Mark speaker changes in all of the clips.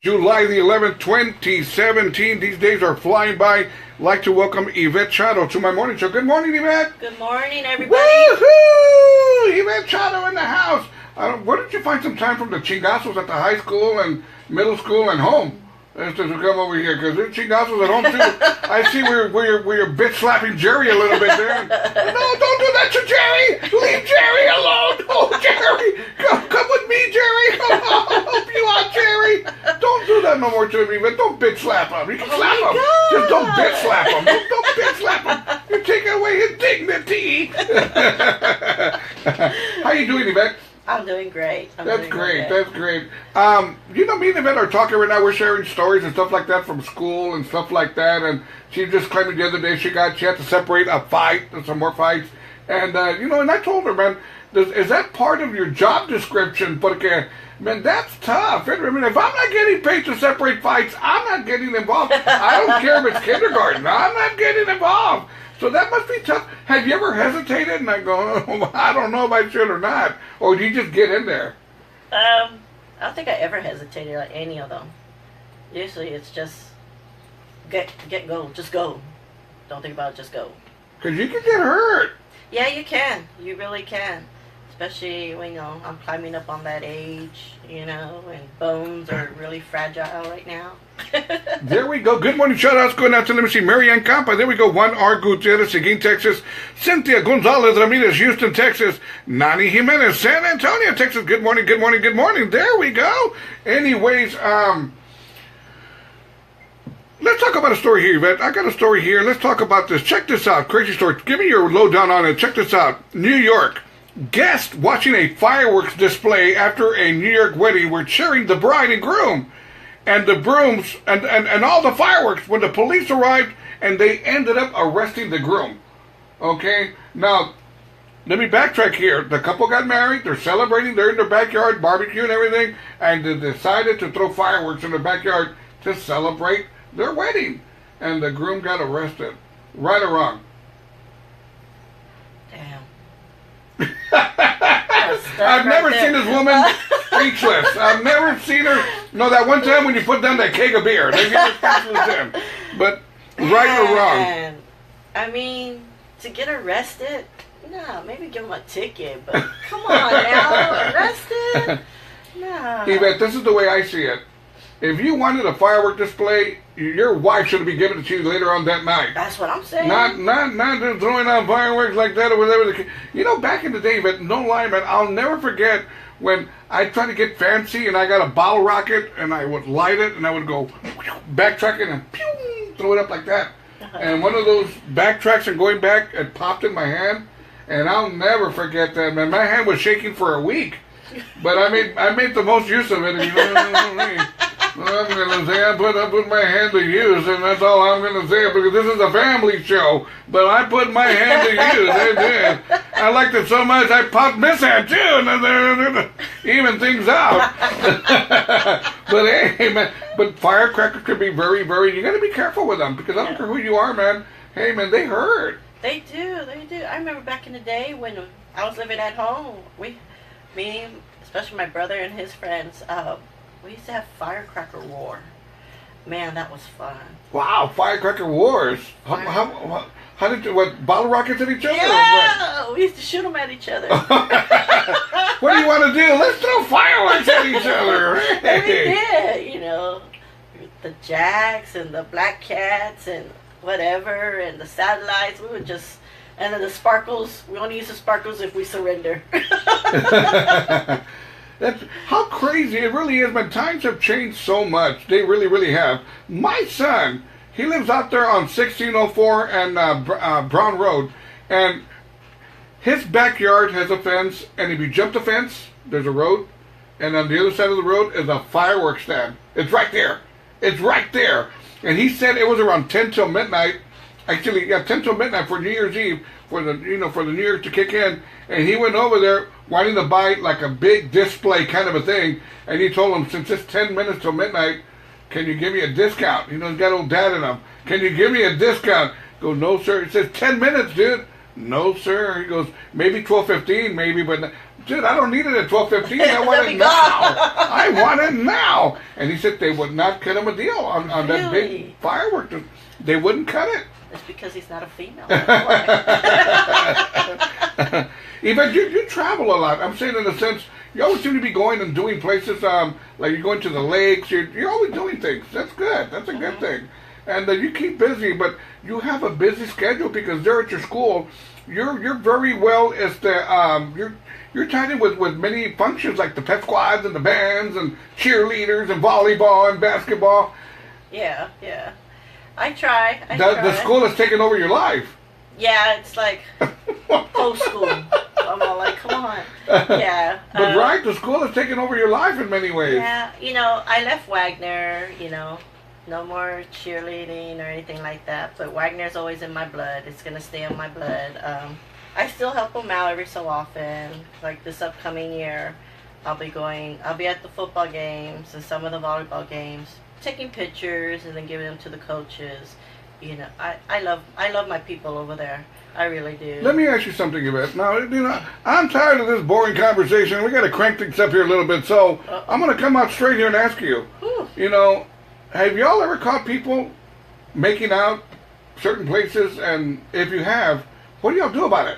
Speaker 1: July the 11th, 2017. These days are flying by. I'd like to welcome Yvette Charo to my morning show. Good morning, Yvette.
Speaker 2: Good morning, everybody.
Speaker 1: Woohoo! Yvette Charo in the house. Where did you find some time from the chingazos at the high school and middle school and home? To come over here, because there's chingazos at home too. I see where you're bitch slapping Jerry a little bit there. No, don't do that to Jerry! Leave Jerry alone! Oh, Jerry! Come with me, Jerry! I'll help you out, Jerry! Don't do that no more to me, but don't bitch slap him. You can slap him. Just don't bitch slap him. Don't bitch slap him. You're taking away his dignity. How you doing, Yvette?
Speaker 2: I'm doing great.
Speaker 1: That's great. You know, me and Yvette are talking right now. We're sharing stories and stuff like that from school and stuff like that. And she just claimed the other day she had to separate a fight and some more fights. And, and I told her, man, is that part of your job description? Porque, man, that's tough. I mean, if I'm not getting paid to separate fights, I'm not getting involved. I don't care if it's kindergarten. I'm not getting involved. So that must be tough. Have you ever hesitated and I go, oh, I don't know if I should or not? Or do you just get in there?
Speaker 2: I don't think I ever hesitated at any of them. Usually it's just go. Just go. Don't think about it, just go.
Speaker 1: Because you can get hurt.
Speaker 2: Yeah, you can. You really can. Especially when, I'm climbing up on that age, and bones are really fragile right now.
Speaker 1: There we go. Good morning, shout-outs going out to, let me see, Marianne Campa. There we go. Juan R. Gutierrez, Seguin, Texas. Cynthia Gonzalez Ramirez, Houston, Texas. Nani Jimenez, San Antonio, Texas. Good morning, good morning, good morning. There we go. Anyways, let's talk about a story here, Yvette. I got a story here. Let's talk about this. Check this out. Crazy story. Give me your lowdown on it. Check this out. New York. Guests watching a fireworks display after a New York wedding were cheering the bride and groom. And the brooms and all the fireworks when the police arrived, and they ended up arresting the groom. Okay? Now, let me backtrack here. The couple got married. They're celebrating. They're in their backyard, barbecue and everything. And they decided to throw fireworks in their backyard to celebrate their wedding. And the groom got arrested. Right or wrong?
Speaker 2: Damn.
Speaker 1: I've never seen this woman speechless. I've never seen her. No, that one time when you put down that keg of beer, they get speechless then. But right or wrong?
Speaker 2: I mean, to get arrested, no, maybe give them a ticket. But come on now, arrested? No.
Speaker 1: Yvette, this is the way I see it. If you wanted a firework display, your wife should be giving it to you later on that night.
Speaker 2: That's what I'm saying.
Speaker 1: Not just throwing out fireworks like that or whatever. Back in the day, but no lie, man, I'll never forget when I tried to get fancy and I got a bottle rocket and I would light it and I would go backtracking and pew, throw it up like that. And one of those backtracks and going back, it popped in my hand, and I'll never forget that, man. My hand was shaking for a week, but I made the most use of it. And I'm going to say I put my hand to use, and that's all I'm going to say, because this is a family show. But I put my hand to use. I did. I liked it so much, I popped Miss Hand, too, and even things out. But hey, man, but firecrackers could be very, very, you got to be careful with them, because I don't care who you are, man. Hey, man, they hurt.
Speaker 2: They do. I remember back in the day when I was living at home, me, especially my brother and his friends, we used to have firecracker war. Man, that was fun.
Speaker 1: Wow, firecracker wars. How did you, bottle rockets at each other?
Speaker 2: Yeah, we used to shoot them at each other.
Speaker 1: What do you want to do? Let's throw fireworks at each other.
Speaker 2: Hey. We did, the Jacks and the Black Cats and whatever, and the satellites. We would just, and then the sparkles. We only use the sparkles if we surrender.
Speaker 1: That's how crazy it really is, man. Times have changed so much. They really, really have. My son, he lives out there on 1604 and Brown Road, and his backyard has a fence, and if you jump the fence, there's a road, and on the other side of the road is a fireworks stand. It's right there. It's right there. And he said it was around 10 till midnight. Actually, 10 till midnight for New Year's Eve, for the New Year to kick in, and he went over there wanting to buy like a big display kind of a thing, and he told him, since it's 10 minutes till midnight, can you give me a discount? He's got old dad in him. Can you give me a discount? He goes, no, sir. He says, 10 minutes, dude. No, sir. He goes, maybe 12:15, maybe, but dude, I don't need it at 12:15. I want it now. I want it now. And he said they would not cut him a deal on that big firework. They wouldn't cut it.
Speaker 2: It's because he's not a female.
Speaker 1: Yvette, you travel a lot. I'm saying in a sense, you always seem to be going and doing places, like you're going to the lakes. You're always doing things. That's good. That's a good thing. And you keep busy, but you have a busy schedule because there at your school, you're very well as the you're tied in with many functions like the pep squads and the bands and cheerleaders and volleyball and basketball.
Speaker 2: Yeah. I try.
Speaker 1: The school has taken over your life.
Speaker 2: Yeah, it's like post school. I'm all like, come on. Yeah.
Speaker 1: But right, the school has taken over your life in many ways.
Speaker 2: Yeah, I left Wagner, no more cheerleading or anything like that. But Wagner's always in my blood. It's going to stay in my blood. I still help them out every so often. Like this upcoming year, I'll be at the football games and some of the volleyball games, taking pictures and then giving them to the coaches. I love my people over there. I really do. Let me
Speaker 1: ask you something, Yvette. Now, I'm tired of this boring conversation. We got to crank things up here a little bit. So I'm going to come out straight here and ask you.
Speaker 2: Whew.
Speaker 1: Have y'all ever caught people making out certain places? And if you have, what do y'all do about it?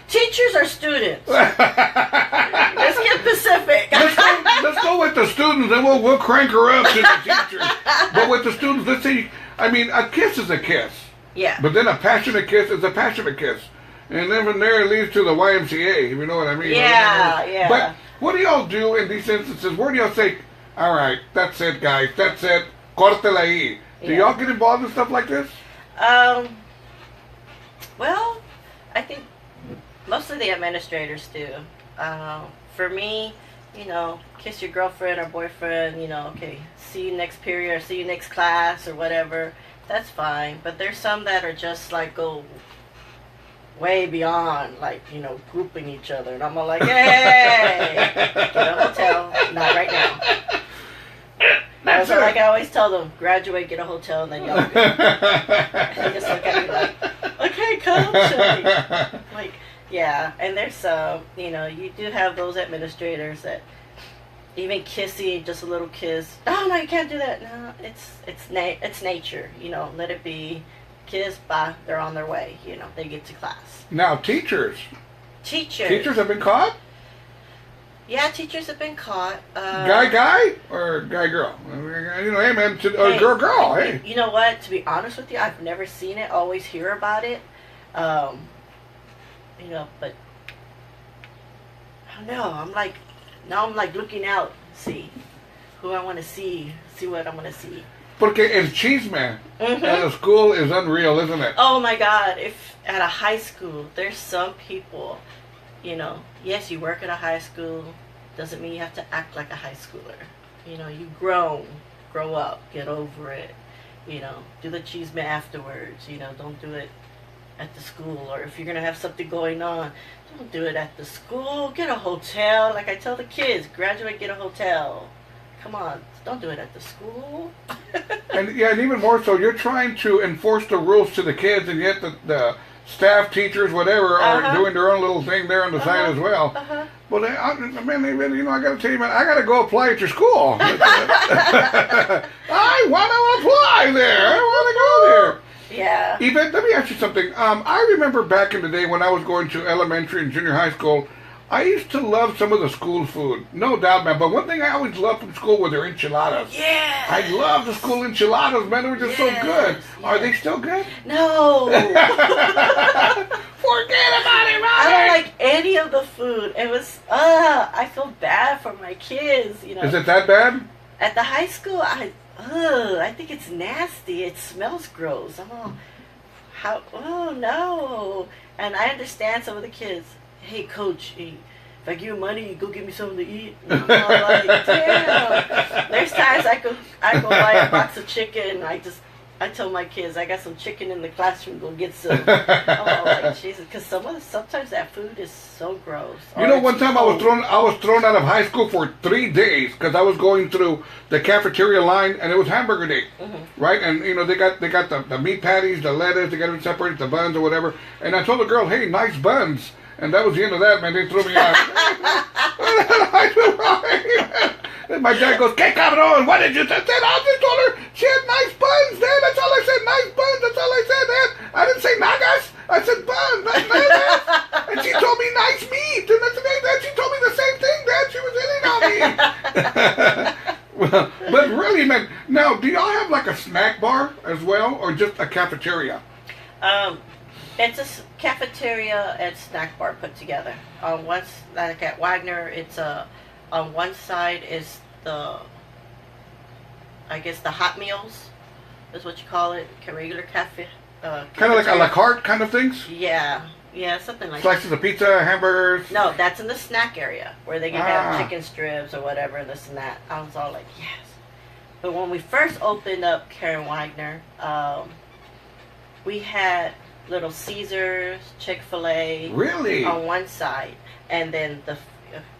Speaker 2: Teachers or students? Let's get specific.
Speaker 1: Let's go with the students, and we'll crank her up to the teachers. But with the students, let's see. I mean, a kiss is a kiss.
Speaker 2: Yeah.
Speaker 1: But then a passionate kiss is a passionate kiss, and then from there it leads to the YMCA. If you know what I mean.
Speaker 2: Yeah.
Speaker 1: But what do y'all do in these instances? Where do y'all say, "All right, that's it, guys. That's it. Córtela ahí." Do y'all get involved in stuff like this?
Speaker 2: Well, I think mostly the administrators do. For me, kiss your girlfriend or boyfriend, okay, see you next period or see you next class or whatever, that's fine. But there's some that are just like go way beyond, like, grouping each other. And I'm all like, hey, get a hotel, not right now. Like I always tell them, graduate, get a hotel, and then y'all go. And they just look at me like, okay, coach. Like, yeah. And there's some, you do have those administrators that even kissy, just a little kiss. Oh, no, you can't do that. No, it's nature. Let it be. Kiss, bye. They're on their way. They get to class.
Speaker 1: Now, teachers. Teachers have been caught?
Speaker 2: Yeah, teachers have been caught.
Speaker 1: Guy or guy girl? Hey man, or girl. Hey.
Speaker 2: You know what? To be honest with you, I've never seen it. Always hear about it. But I don't know. I'm like looking out, see who I want to see what I want to see.
Speaker 1: Porque el chisme at a school is unreal, isn't it?
Speaker 2: Oh my God! If at a high school, there's some people. Yes, you work at a high school, doesn't mean you have to act like a high schooler. You grow up, get over it. Do the chisme afterwards. Don't do it at the school. Or if you're going to have something going on, don't do it at the school. Get a hotel. Like I tell the kids, graduate, get a hotel. Come on, don't do it at the school.
Speaker 1: And even more so, you're trying to enforce the rules to the kids, and yet the staff, teachers, whatever, are doing their own little thing there on the side as well. Well, I got to tell you, man, I got to go apply at your school. I want to apply there. I want to go there.
Speaker 2: Yeah.
Speaker 1: Yvette, let me ask you something. I remember back in the day when I was going to elementary and junior high school, I used to love some of the school food. No doubt, man. But one thing I always loved from school were their enchiladas.
Speaker 2: Yeah.
Speaker 1: I love the school enchiladas, man. They were just so good. Yes. Are they still good?
Speaker 2: No.
Speaker 1: Forget about it, Robert.
Speaker 2: I don't like any of the food. It was, I feel bad for my kids,
Speaker 1: Is it that bad?
Speaker 2: At the high school, I think it's nasty. It smells gross. Oh no. And I understand some of the kids. Hey, coach, if I give you money, go get me something to eat. And I'm all like, damn. There's times I go buy a box of chicken. I tell my kids, I got some chicken in the classroom. Go get some. I'm all like, Jesus, because sometimes that food is so gross.
Speaker 1: One time I was thrown out of high school for 3 days because I was going through the cafeteria line and it was hamburger day, right? And they got the meat patties, the lettuce, they got them separated, the buns or whatever. And I told the girl, hey, nice buns. and that was the end of that, man. They threw me out. I do right. And my dad goes, "¿Qué cabrón? What did you say?" I just told her she had nice buns, Dad. That's all I said. Nice buns. That's all I said, Dad. I didn't say nagas. I said buns, not nagas. And she told me nice meat. And that's the thing, Dad. She told me the same thing, Dad. She was hitting on me. Well, but really, man. Now, do y'all have like a snack bar as well, or just a cafeteria?
Speaker 2: It's a cafeteria and snack bar put together. Once, like at Wagner, it's on one side is I guess the hot meals is what you call it, regular cafe.
Speaker 1: Kind of like a la carte kind of things?
Speaker 2: Yeah, something like
Speaker 1: Slices of pizza, hamburgers?
Speaker 2: No, that's in the snack area where they can have chicken strips or whatever, this and that. I was all like, yes. But when we first opened up Karen Wagner, we had Little Caesars, Chick-fil-A
Speaker 1: Really?
Speaker 2: on one side, and then the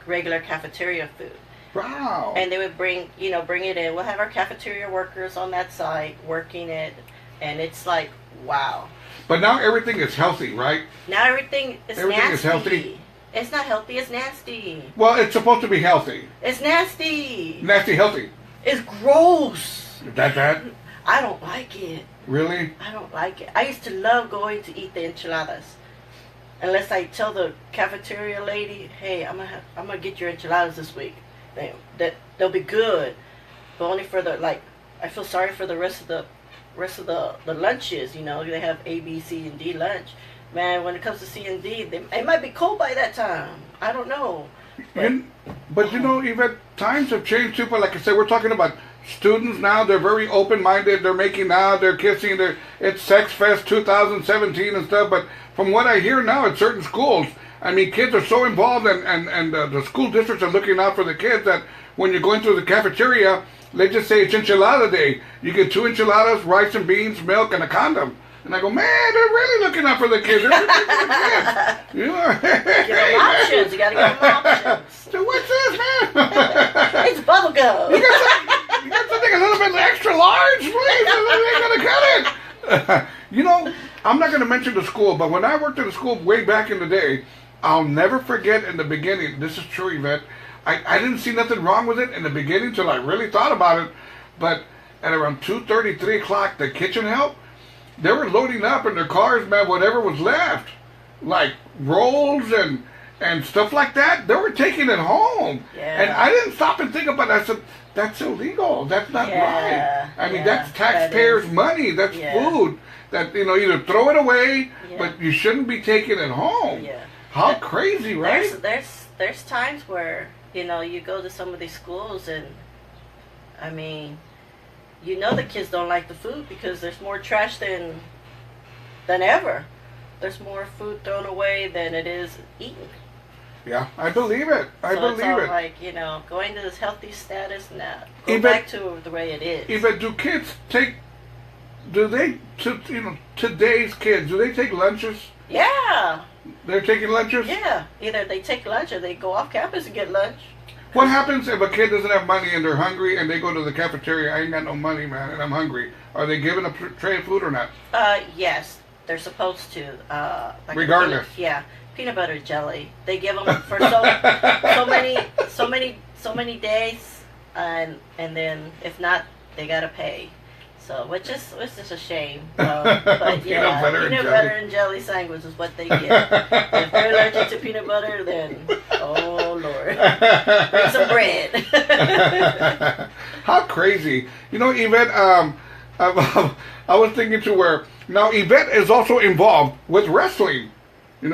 Speaker 2: regular cafeteria food.
Speaker 1: Wow.
Speaker 2: And they would bring it in. We'll have our cafeteria workers on that side working it, and it's like, wow.
Speaker 1: But now everything is healthy, right?
Speaker 2: Now everything is
Speaker 1: healthy.
Speaker 2: It's not healthy, it's nasty.
Speaker 1: Well, it's supposed to be healthy.
Speaker 2: It's nasty.
Speaker 1: Nasty healthy.
Speaker 2: It's gross.
Speaker 1: Is that bad?
Speaker 2: I don't like it.
Speaker 1: Really?
Speaker 2: I don't like it. I used to love going to eat the enchiladas. Unless I tell the cafeteria lady, hey, I'm gonna get your enchiladas this week. They'll be good. But only for I feel sorry for the rest of the lunches, they have A, B, C, and D lunch. Man, when it comes to C and D, it might be cold by that time. I don't know.
Speaker 1: But Yvette, times have changed too. But like I said, we're talking about students now. They're very open-minded. They're making out. They're kissing. It's Sex Fest 2017 and stuff. But from what I hear now at certain schools, I mean, kids are so involved, and the school districts are looking out for the kids that when you're going through the cafeteria, they just say it's enchilada day. You get 2 enchiladas, rice and beans, milk, and a condom. And I go, man, they're really looking out for the kids. They're looking for the kids.
Speaker 2: You give them options. You got to give them options.
Speaker 1: So what's this, man?
Speaker 2: It's bubble gum.
Speaker 1: You got something a little bit extra large, please? I ain't gonna cut it. I'm not gonna mention the school, but when I worked at a school way back in the day, I'll never forget in the beginning. This is true, Yvette. I didn't see nothing wrong with it in the beginning till I really thought about it. But at around 2:30, 3 o'clock, the kitchen help. They were loading up in their cars, man, whatever was left. Like rolls and stuff like that. They were taking it home.
Speaker 2: Yeah.
Speaker 1: And I didn't stop and think about it. I said, that's illegal. That's not right. I mean, that's taxpayers' money. That's food. That, either throw it away, but you shouldn't be taking it home.
Speaker 2: Yeah.
Speaker 1: How crazy, right?
Speaker 2: There's times where, you go to some of these schools and, I mean, the kids don't like the food because there's more trash than ever. There's more food thrown away than it is eaten.
Speaker 1: Yeah, I believe it. I believe it.
Speaker 2: Like, going to this healthy status now. Go back to the way it is.
Speaker 1: Even do kids today's kids, do they take lunches?
Speaker 2: Yeah.
Speaker 1: They're taking lunches?
Speaker 2: Yeah. Either they take lunch or they go off campus and get lunch.
Speaker 1: What happens if a kid doesn't have money and they're hungry and they go to the cafeteria? I ain't got no money, man, and I'm hungry. Are they given a tray of food or not?
Speaker 2: Yes, they're supposed to.
Speaker 1: Regardless.
Speaker 2: Peanut butter jelly. They give them for so many days, and then if not, they gotta pay. So, which is a shame. But
Speaker 1: peanut butter
Speaker 2: and jelly sandwich is what they get. If they're allergic to peanut butter, then oh Lord, bring some bread.
Speaker 1: How crazy! Yvette. I was thinking to where now Yvette is also involved with wrestling.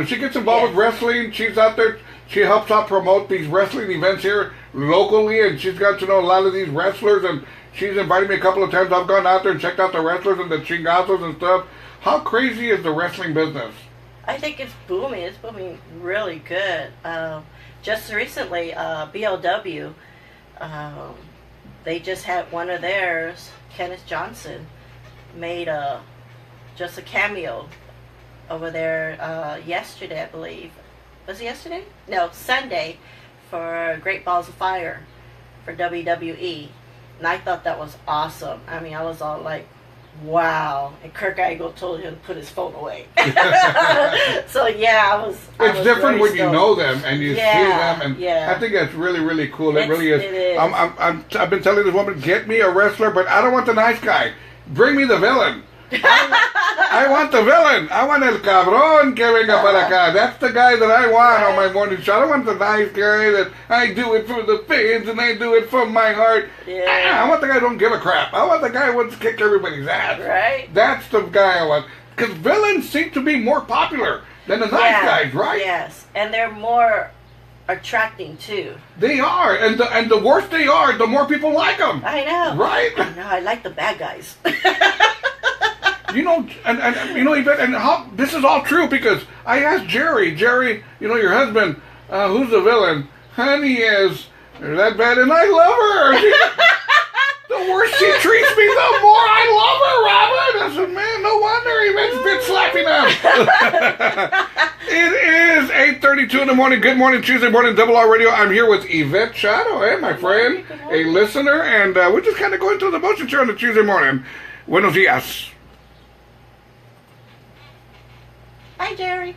Speaker 1: She gets involved with wrestling. She's out there. She helps out promote these wrestling events here locally, and she's got to know a lot of these wrestlers, and she's invited me a couple of times. I've gone out there and checked out the wrestlers and the chingazos and stuff. How crazy is the wrestling business?
Speaker 2: I think it's booming. It's booming really good. Just recently, BLW, they just had one of theirs, Kenneth Johnson, made just a cameo over there yesterday, I believe. Was it yesterday? No, Sunday, for Great Balls of Fire for WWE. And I thought that was awesome. I mean, I was all like, wow. And Kirk Angle told him to put his phone away. So yeah, I was
Speaker 1: different when you
Speaker 2: stoked.
Speaker 1: know them and you see them, and
Speaker 2: yeah.
Speaker 1: I think that's really, really cool. It really is.
Speaker 2: It is.
Speaker 1: I've been telling this woman, get me a wrestler, but I don't want the nice guy. Bring me the villain. I want the villain. I want el cabrón que venga para acá. That's the guy that I want on my morning show. I don't want the nice guy that I do it for the fans and I do it from my heart.
Speaker 2: Yeah.
Speaker 1: I want the guy who don't give a crap. I want the guy who wants to kick everybody's ass.
Speaker 2: Right.
Speaker 1: That's the guy I want. Because villains seem to be more popular than the nice guys, right?
Speaker 2: Yes, and they're more attracting too.
Speaker 1: They are, and the worse they are, the more people like them.
Speaker 2: I know.
Speaker 1: Right?
Speaker 2: I know. I like the bad guys.
Speaker 1: You know, and you know, Yvette, and how this is all true because I asked Jerry, you know, your husband, who's the villain? Honey is that bad, and I love her. The worse she treats me, the more I love her, Robert. I said, man, no wonder Yvette's been slapping him. It is 8:32 in the morning. Good morning, Tuesday morning, Double R Radio. I'm here with Yvette Charo, my friend, a listener, and we're just kind of going through the motions here on the Tuesday morning. Buenos dias.
Speaker 2: Hi, Jerry.